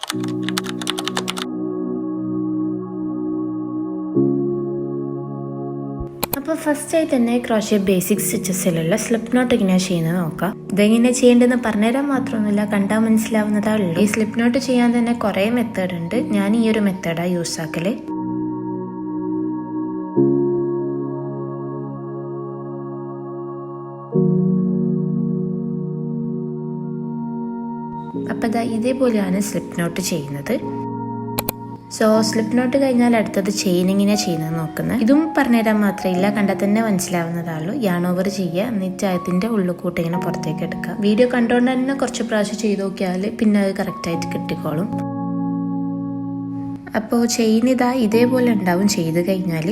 അപ്പോൾ ഫസ്റ്റായി തന്നെ crochet basic സ്റ്റിച്ചസിലുള്ള slip not എങ്ങനെയാണ് ചെയ്യുന്നത് നോക്കാം. ഇതെങ്ങനെ ചെയ്യേണ്ടതെന്ന് പറഞ്ഞുതരാൻ മാത്രമൊന്നുമില്ല, കണ്ടാൽ മനസ്സിലാവുന്നതേ ഉള്ളൂ. ഈ സ്ലിപ്പ് നോട്ട് ചെയ്യാൻ തന്നെ കുറേ മെത്തേഡ് ഉണ്ട്. ഞാൻ ഈ ഒരു മെത്തേഡാണ് യൂസ് ആക്കല്. അപ്പോൾ ഇതേപോലെയാണ് സ്ലിപ്പ് നോട്ട് ചെയ്യുന്നത്. സോ സ്ലിപ്പ് നോട്ട് കഴിഞ്ഞാൽ അടുത്തത് ചെയിനിങ്ങിനെ ചെയ്യുന്നത് നോക്കുന്നത്. ഇതും പറഞ്ഞുതരാൻ മാത്രമില്ല, കണ്ടാൽ തന്നെ മനസ്സിലാവുന്നതാണല്ലോ. യാൺ ഓവർ ചെയ്യുക, എന്നിട്ട് അതിൻ്റെ ഉള്ളുകൂട്ട് ഇങ്ങനെ പുറത്തേക്ക് എടുക്കുക. വീഡിയോ കണ്ടുകൊണ്ട് തന്നെ കുറച്ച് പ്രാവശ്യം ചെയ്ത് നോക്കിയാൽ പിന്നെ അത് കറക്റ്റായിട്ട് കിട്ടിക്കോളും. അപ്പോൾ ചെയിൻ ഇതേപോലെ ഉണ്ടാവും ചെയ്ത് കഴിഞ്ഞാൽ.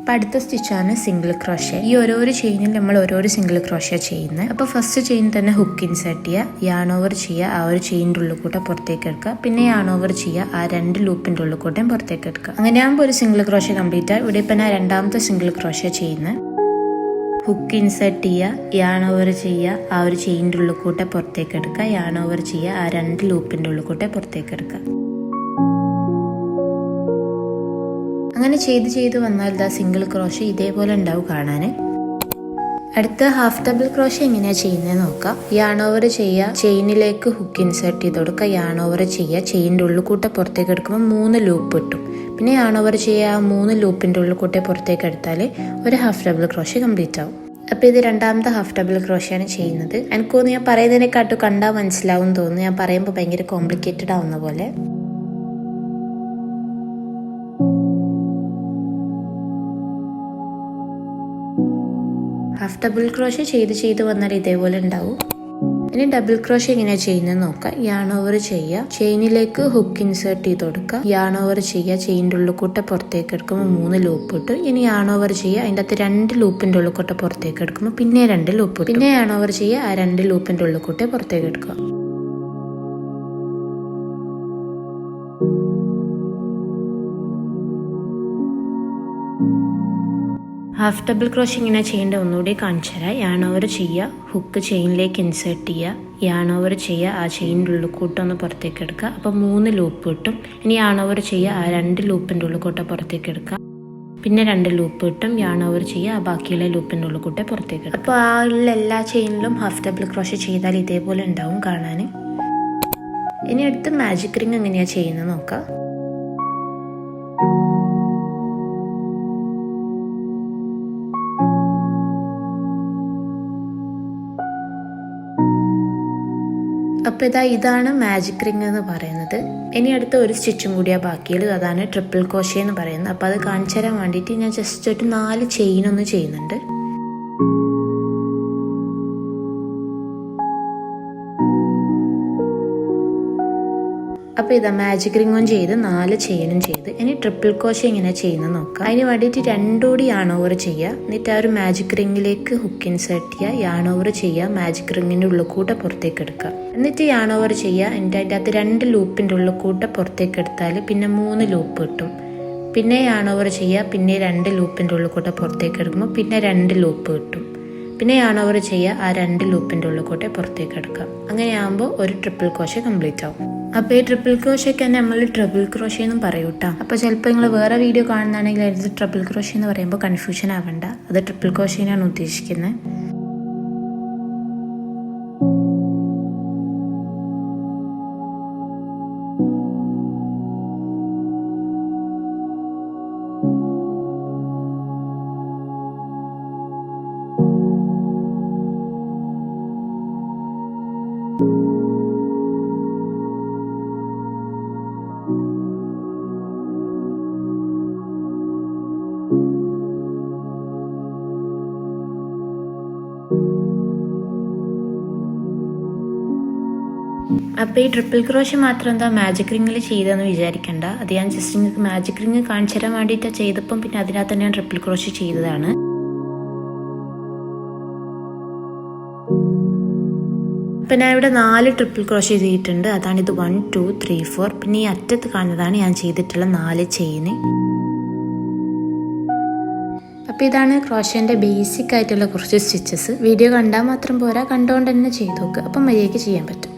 അപ്പോൾ അടുത്ത സ്റ്റിച്ചാണ് സിംഗിൾ ക്രോഷ്യ. ഈ ഓരോരോ ചെയിനിൽ നമ്മൾ ഓരോരോ സിംഗിൾ ക്രോഷ്യ ചെയ്യുന്നത്. അപ്പോൾ ഫസ്റ്റ് ചെയിൻ തന്നെ ഹുക്ക് ഇൻസേർട്ട് ചെയ്യുക, യാൺ ഓവർ ചെയ്യുക, ആ ഒരു ചെയിൻ്റെ ഉള്ളിൽ കൂടെ പുറത്തേക്ക് എടുക്കുക. പിന്നെ യാൺ ഓവർ ചെയ്യുക, ആ 2 ലൂപ്പിൻ്റെ ഉള്ളിൽ കൂടെ പുറത്തേക്ക് എടുക്കുക. അങ്ങനെയാകുമ്പോൾ ഒരു സിംഗിൾ ക്രോഷ്യ കംപ്ലീറ്റ് ആയി. ഇവിടെ ഇപ്പം ഞാൻ രണ്ടാമത്തെ സിംഗിൾ ക്രോഷ്യ ചെയ്യുന്നത്. ഹുക്ക് ഇൻസേർട്ട് ചെയ്യുക, യാൺ ഓവർ ചെയ്യുക, ആ ഒരു ചെയിൻ്റെ ഉള്ളിൽ കൂടെ പുറത്തേക്ക് എടുക്കുക, യാൺ ഓവർ ചെയ്യുക, ആ 2 ലൂപ്പിൻ്റെ ഉള്ളിൽ കൂടെ പുറത്തേക്ക് എടുക്കുക. അങ്ങനെ ചെയ്ത് വന്നാൽ സിംഗിൾ ക്രോഷ്യ ഇതേപോലെ ഉണ്ടാവും കാണാൻ. അടുത്ത ഹാഫ് ഡബിൾ ക്രോഷ്യ എങ്ങനെയാണ് ചെയ്യുന്നത് നോക്കാം. യാൺ ഓവർ ചെയ്യുക, ചെയിനിലേക്ക് ഹുക്ക് ഇൻസേർട്ട് ചെയ്ത് കൊടുക്കുക, യാൺ ഓവർ ചെയ്യുക, ചെയിൻ്റെ ഉള്ളിൽ കൂടെ പുറത്തേക്ക് എടുക്കുമ്പോൾ 3 ലൂപ്പ് കിട്ടും. പിന്നെ യാൺ ഓവർ ചെയ്യുക, ആ 3 ലൂപ്പിൻ്റെ ഉള്ളിൽ കൂടെ പുറത്തേക്ക് എടുത്താൽ ഒരു ഹാഫ് ഡബിൾ ക്രോഷ്യ കംപ്ലീറ്റ് ആവും. അപ്പോൾ ഇത് രണ്ടാമത്തെ ഹാഫ് ഡബിൾ ക്രോഷ്യാണ് ചെയ്യുന്നത്. എനിക്കൊന്ന് ഞാൻ പറയുന്നതിനെക്കാട്ടും കണ്ടാൽ മനസ്സിലാവും തോന്നുന്നു. ഞാൻ പറയുമ്പോൾ ഭയങ്കര കോംപ്ലിക്കേറ്റഡ് ആവുന്ന പോലെ. ഹാഫ് ഡബിൾ ക്രോഷ്യ ചെയ്ത് വന്നാൽ ഇതേപോലെ ഉണ്ടാവും. ഇനി ഡബിൾ ക്രോഷ്യ എങ്ങനെയാണ് ചെയ്യുന്നത് നോക്കാം. യാൺ ഓവർ ചെയ്യുക, ചെയിനിലേക്ക് ഹുക്ക് ഇൻസേർട്ട് ചെയ്ത് കൊടുക്കുക, യാൺ ഓവർ ചെയ്യുക, ചെയിൻ്റെ ഉള്ളിൽ കൂടെ പുറത്തേക്ക് എടുക്കുമ്പോൾ 3 ലൂപ്പ് ഇട്ടു. ഇനി യാൺ ഓവർ ചെയ്യുക, അതിൻ്റെ അകത്ത് 2 ലൂപ്പിൻ്റെ ഉള്ളിൽ കൂടെ പുറത്തേക്ക് എടുക്കുമ്പോൾ പിന്നെ 2 ലൂപ്പ് ഇട്ടു. പിന്നെ യാൺ ഓവർ ചെയ്യുക, ആ 2 ലൂപ്പിൻ്റെ ഉള്ളിൽ കൂടെ പുറത്തേക്ക് എടുക്കുക. ഹാഫ് ഡബിൾ ക്രോഷ്യ ഇങ്ങനെ ചെയ്യേണ്ട ഒന്നുകൂടി കാണിച്ചു തരാം. യാൺ ഓവർ ചെയ്യുക, ഹുക്ക് ചെയിനിലേക്ക് ഇൻസേർട്ട് ചെയ്യുക, യാൺ ഓവർ ചെയ്യുക, ആ ചെയിൻ്റെ ഉള്ളിൽ കൂട്ടൊന്ന് പുറത്തേക്ക് എടുക്കുക. അപ്പോൾ 3 ലൂപ്പ് കിട്ടും. ഇനി യാൺ ഓവർ ചെയ്യുക, ആ 2 ലൂപ്പിൻ്റെ ഉള്ളിൽ കൂട്ട പുറത്തേക്ക് എടുക്കുക. പിന്നെ 2 ലൂപ്പ് കിട്ടും. യാൺ ഓവർ ചെയ്യുക, ആ ബാക്കിയുള്ള ലൂപ്പിൻ്റെ ഉള്ളിൽ കൂട്ട പുറത്തേക്ക് എടുക്കുക. അപ്പോൾ ആ ഉള്ള എല്ലാ ചെയിനിലും ഹാഫ് ഡബിൾ ക്രോഷ്യ ചെയ്താൽ ഇതേപോലെ ഉണ്ടാവും കാണാൻ. ഇനി അടുത്ത് മാജിക് റിംഗ് എങ്ങനെയാണ് ചെയ്യുന്നത് നോക്കാം. അപ്പോൾ ഇതാണ് മാജിക് റിംഗ് എന്ന് പറയുന്നത്. ഇനി അടുത്ത ഒരു സ്റ്റിച്ചും കൂടിയാണ് ബാക്കിയുള്ളത്, അതാണ് ട്രിപ്പിൾ ക്രോഷ്യ എന്ന് പറയുന്നത്. അപ്പോൾ അത് കാണിച്ചു തരാൻ വേണ്ടിയിട്ട് ഞാൻ ജസ്റ്റ് ഒരു 4 ചെയിനൊന്ന് ചെയ്യുന്നുണ്ട്. അപ്പോൾ മാജിക് റിംഗും ചെയ്ത് 4 ചെയിനും ചെയ്ത് ഇനി ട്രിപ്പിൾ ക്രോഷ്യ എങ്ങനെ ചെയ്യുന്നത് നോക്കാം. അതിന് വേണ്ടിയിട്ട് 2 കൂടി യാൺ ഓവർ ചെയ്യുക, എന്നിട്ട് ആ ഒരു മാജിക് റിംഗിലേക്ക് ഹുക്ക് ഇൻസേർട്ട് ചെയ്യുക, യാൺ ഓവർ ചെയ്യുക, മാജിക് റിംഗിൻ്റെ ഉള്ളിൽ കൂടെ പുറത്തേക്ക് എടുക്കുക. എന്നിട്ട് യാൺ ഓവർ ചെയ്യുക, എന്നിട്ട് അതിൻ്റെ അകത്ത് 2 ലൂപ്പിൻ്റെ ഉള്ളിൽ കൂടെ പുറത്തേക്ക് എടുത്താൽ പിന്നെ 3 ലൂപ്പ് കിട്ടും. പിന്നെ യാൺ ഓവർ ചെയ്യുക, പിന്നെ 2 ലൂപ്പിൻ്റെ ഉള്ളിൽ കൂടെ പുറത്തേക്ക് എടുക്കുമ്പോൾ പിന്നെ 2 ലൂപ്പ് കിട്ടും. പിന്നെ യാൺ ഓവർ ചെയ്യുക, ആ 2 ലൂപ്പിൻ്റെ ഉള്ളിൽ കൂടെ പുറത്തേക്ക് എടുക്കുക. അങ്ങനെയാകുമ്പോൾ ഒരു ട്രിപ്പിൾ ക്രോഷ്യ കംപ്ലീറ്റ് ആവും. അപ്പോൾ ഈ ട്രിപ്പിൾ ക്രോഷ്യക്ക് തന്നെ നമ്മൾ ട്രിപ്പിൾ ക്രോഷ്യ എന്നും പറയും കേട്ടോ. അപ്പോൾ ചിലപ്പോൾ നിങ്ങൾ വേറെ വീഡിയോ കാണുന്നതാണെങ്കിൽ അത് ട്രിപ്പിൾ ക്രോഷ്യ എന്ന് പറയുമ്പോൾ കൺഫ്യൂഷൻ ആവണ്ട, അത് ട്രിപ്പിൾ ക്രോഷ്യനാണ് ഉദ്ദേശിക്കുന്നത്. അപ്പോൾ ഈ ട്രിപ്പിൾ ക്രോഷ്യ മാത്രം എന്താ മാജിക് റിങ്ങിൽ ചെയ്തതെന്ന് വിചാരിക്കണ്ട. അത് ഞാൻ ജസ്റ്റ് നിങ്ങൾക്ക് മാജിക് റിങ് കാണിച്ചു തരാൻ വേണ്ടിയിട്ടാണ് ചെയ്തപ്പം പിന്നെ അതിനകത്ത് തന്നെ ഞാൻ ട്രിപ്പിൾ ക്രോഷ്യ ചെയ്തതാണ്. അപ്പം ഞാൻ ഇവിടെ 4 ട്രിപ്പിൾ ക്രോഷ്യ ചെയ്തിട്ടുണ്ട്. അതാണിത് 1 2 3 4. പിന്നെ ഈ അറ്റത്ത് കാണുന്നതാണ് ഞാൻ ചെയ്തിട്ടുള്ള 4 ചെയിന്. അപ്പോൾ ഇതാണ് ക്രോഷ്യൻ്റെ ബേസിക് ആയിട്ടുള്ള കുറച്ച് സ്റ്റിച്ചസ്. വീഡിയോ കണ്ടാൽ മാത്രം പോരാ, കണ്ടുകൊണ്ട് തന്നെ ചെയ്ത് നോക്കുക. അപ്പം മര്യാദയ്ക്ക് ചെയ്യാൻ പറ്റും.